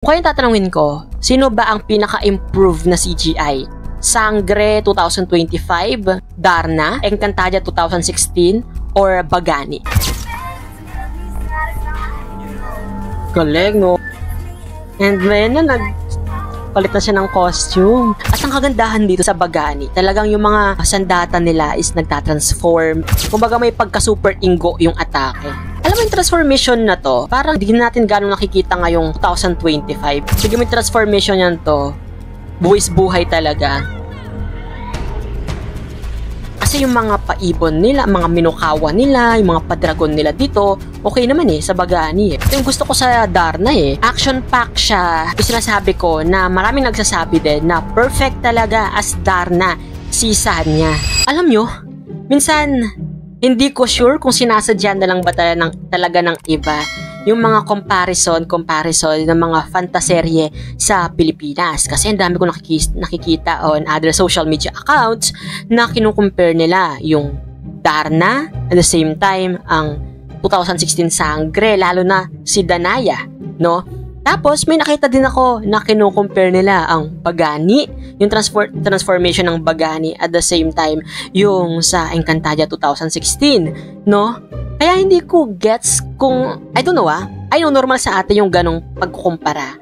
Kung yung tatanungin ko, sino ba ang pinaka-improve na CGI? Sangre 2025, Darna, Encantadia 2016, or Bagani? Galing, no? And then, nagpalit na siya ng costume. At ang kagandahan dito sa Bagani, talagang yung mga sandata nila is nagtatransform. Kumbaga may pagka-super ingo yung atake. Alam mo yung transformation na to, parang di natin gano'ng nakikita ngayong 2025. Sige, may transformation yan to. Buwis-buhay talaga. Kasi yung mga paibon nila, mga minukawa nila, yung mga padragon nila dito, okay naman sa Bagani. Ito yung gusto ko sa Darna Action-pack siya. Yung sinasabi ko na maraming nagsasabi din na perfect talaga as Darna si Sanya. Alam nyo, minsan hindi ko sure kung sinasadya na lang ba talaga ng iba yung mga comparison ng mga fantaserye sa Pilipinas. Kasi ang dami ko nakikita on other social media accounts na kinukumpare nila yung Darna at the same time ang 2016 Sangre, lalo na si Danaya, no? Tapos may nakita din ako na kinukumpare nila ang Bagani, yung transformation ng Bagani at the same time yung sa Encantadia 2016, no? Kaya hindi ko gets kung, I don't know I know normal sa atin yung ganong pagkukumpara.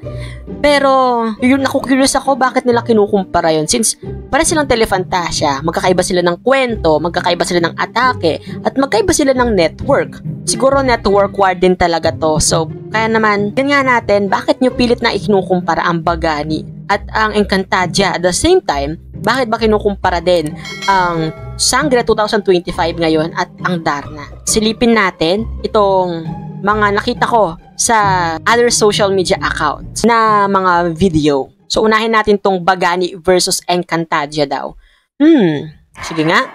Pero, yun, naku-curious ako bakit nila kinukumpara yun. Since, para silang Telefantasia, magkakaiba sila ng kwento, magkakaiba sila ng atake, at magkaiba sila ng network. Siguro network war din talaga to. So, kaya naman, ganyan natin, bakit nyo pilit na ikinukumpara ang Bagani at ang Encantadia at the same time, bakit ba kinukumpara din ang Sangre 2025 ngayon at ang Darna? Silipin natin itong mga nakita ko sa other social media accounts na mga video. So, unahin natin tong Bagani versus Encantadia daw. Sige nga.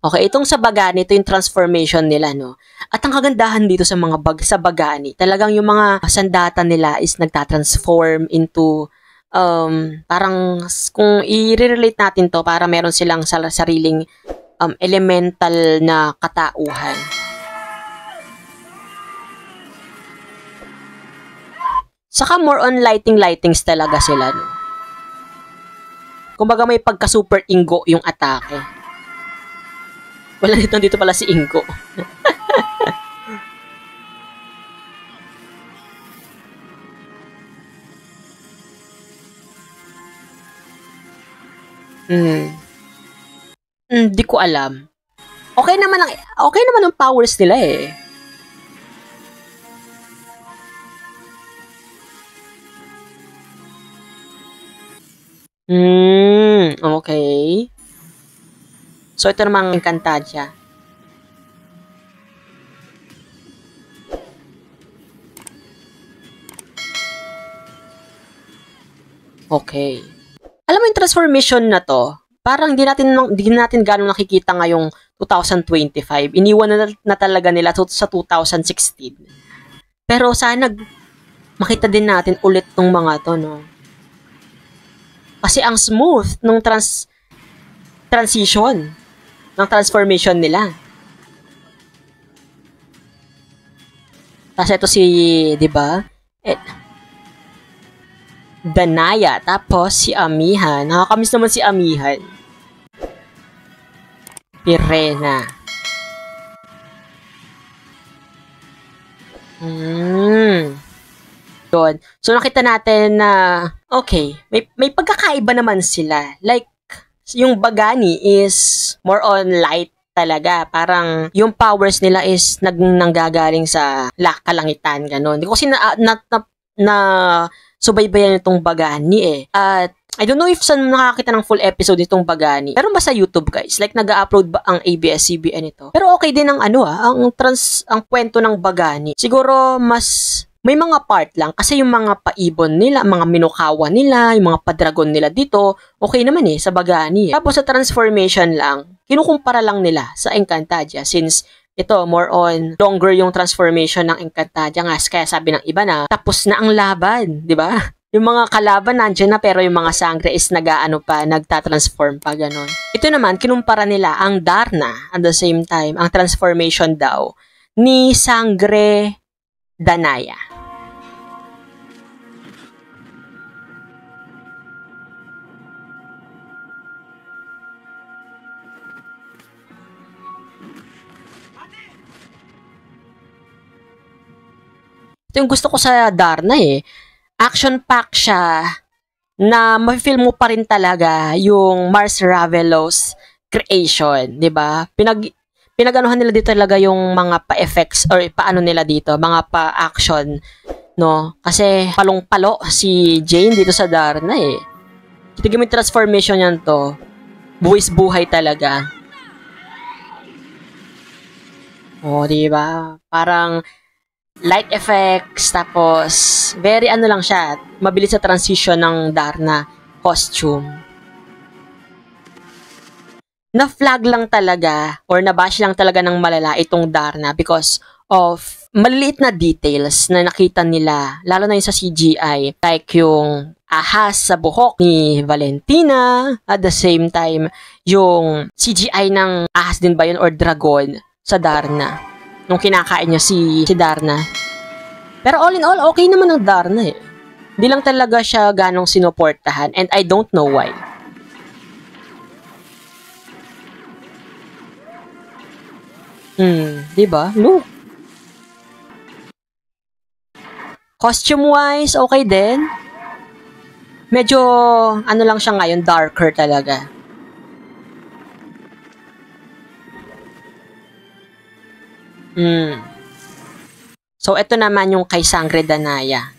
Okay, itong sa Bagani, ito yung transformation nila, no? At ang kagandahan dito sa mga sa Bagani, talagang yung mga sandata nila is nagtatransform into parang kung i-relate natin to, para meron silang sariling elemental na katauhan. Saka more on lightings talaga sila, no? Kumbaga may pagka-super ingo yung atake. Wala dito pala si Ingo. Di ko alam. Okay naman ang powers nila Okay. So, ito namang Encantadia. Okay. Alam mo yung transformation na to, parang di natin gano'ng nakikita ngayong 2025. Iniwan na talaga nila sa 2016. Pero sana makita din natin ulit tong mga to, no? Kasi ang smooth nung transition ng transformation nila. Tapos ito di ba? Danaya, tapos si Amihan. Nakakamiss naman si Amihan. Pirena. Yun. So nakita natin na okay, may pagkakaiba naman sila. Like yung Bagani is more on light talaga. Parang yung powers nila is nanggagaling sa kalangitan, gano'n. Hindi ko kasi na subaybayan itong Bagani At I don't know if saan nakakita ng full episode itong Bagani. Pero basta YouTube, guys. Like nag-upload ba ang ABS-CBN ito. Pero okay din ang ang kwento ng Bagani. Siguro mas may mga part lang kasi yung mga paibon nila, mga minukawa nila, yung mga padragon nila dito, okay naman sa Bagani. Tapos sa transformation lang, kinukumpara lang nila sa Encantadia since ito more on longer yung transformation ng Encantadia nga, kaya sabi ng iba na tapos na ang laban, di ba? Yung mga kalaban nandiyan na pero yung mga sangre is nagtatransform pa ganon. Ito naman, kinumpara nila ang Darna at the same time, ang transformation daw ni Sangre Danaya. Ito yung gusto ko sa Darna eh. Action-pack siya na ma-feel mo pa rin talaga yung Mars Ravelos creation, 'di ba? Pinaganuhan nila dito talaga yung mga pa-effects or paano nila dito, mga pa-action, no? Kasi palong-palo si Jane dito sa Darna eh. Tignan mo yung transformation niyan to. Buwis-buhay talaga. Oh, 'di ba? Parang light effects, tapos very ano lang siya, mabilis sa transition ng Darna costume. Na-flag lang talaga or nabash lang talaga ng malala itong Darna because of maliliit na details na nakita nila, lalo na yung sa CGI, like yung ahas sa buhok ni Valentina, at the same time, yung CGI ng ahas din ba yun or dragon sa Darna. Nung kinakain niya si Darna. Pero all in all, okay naman ang Darna eh. Hindi lang talaga siya ganong sinuportahan and I don't know why. Diba? Look. Costume-wise, okay din. Medyo, ano lang siya ngayon, darker talaga. So, ito naman yung kay Sangre Danaya.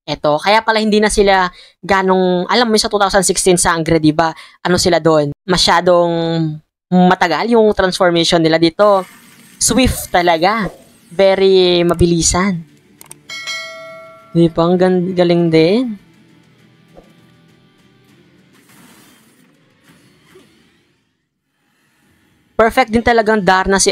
Ito, kaya pala hindi na sila ganong, alam mo sa 2016 Sangre, diba? Ano sila doon? Masyadong matagal yung transformation nila dito. Swift talaga. Very mabilisan. Diba? Ang galing din. Perfect din talagang Darna si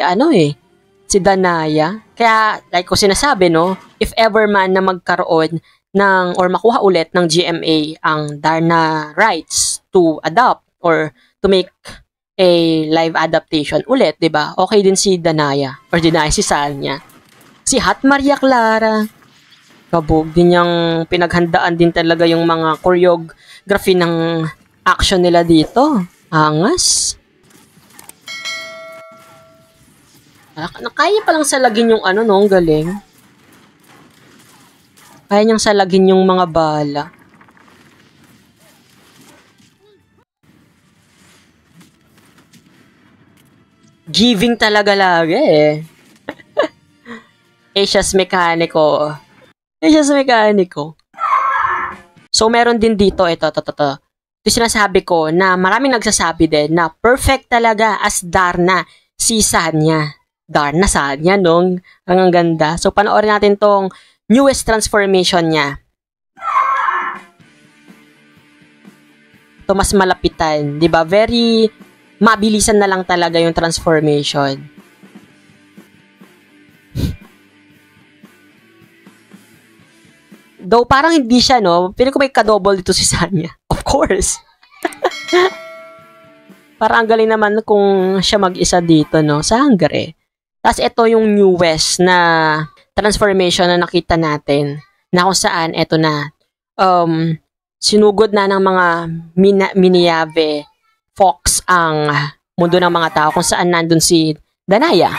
si Danaya. Kaya, like ko sinasabi, no, if ever man na magkaroon ng, or makuha ulit ng GMA ang Darna rights to adopt or to make a live adaptation ulit, di ba? Okay din si Danaya, or Danaya si Sanya. Si Hot Maria Clara, kabog din yung pinaghandaan din talaga yung mga choreography ng action nila dito. Angas. Kaya palang salagin yung no, ang galing. Kaya niyang salagin yung mga bala. Giving talaga lagi eh. Asia's Mechanico. Asia's Mechanico. So, meron din dito, ito. Ito sinasabi ko na maraming nagsasabi din na perfect talaga as Darna si Sanya. Darna Sanya, nung ang ganda. So, panoorin natin tong newest transformation niya. Ito mas malapitan, 'di ba? Very mabilisan na lang talaga yung transformation. Though parang hindi siya, no? Pero kung may ka-double dito si Sanya. Of course. Parang ang galing naman kung siya mag-isa dito, no? Sangre. Tapos ito yung newest na transformation na nakita natin na kung saan ito na sinugod na ng mga Miniyave Fox ang mundo ng mga tao kung saan nandun si Danaya.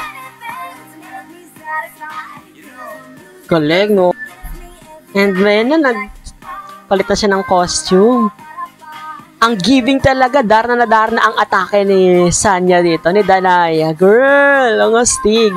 Galing, no? And man, nagpalit na siya ng costume. Ang giving talaga, Darna na Darna ang atake ni Sanya dito, ni Danaya. Girl, ang astig.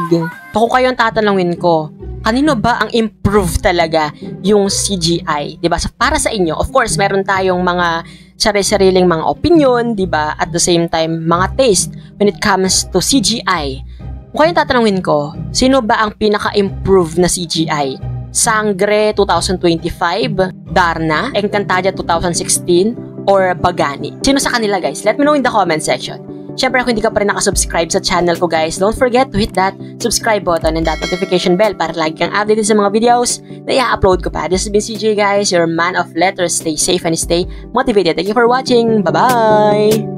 Kung kayo ang tatanungin ko, kanino ba ang improve talaga yung CGI? Diba? So, para sa inyo, of course, meron tayong mga sari-sariling mga opinion, diba? At the same time, mga taste when it comes to CGI. Kung kayo ang tatanungin ko, sino ba ang pinaka-improve na CGI? Sangre 2025, Darna, Encantadia 2016, or Bagani? Sino sa kanila, guys? Let me know in the comment section. Syempre kung hindi ka pa rin nakasubscribe sa channel ko guys, don't forget to hit that subscribe button and that notification bell para lagi kang updated sa mga videos na i-upload ko pa. This has been CJ guys, your man of letters. Stay safe and stay motivated. Thank you for watching. Bye-bye!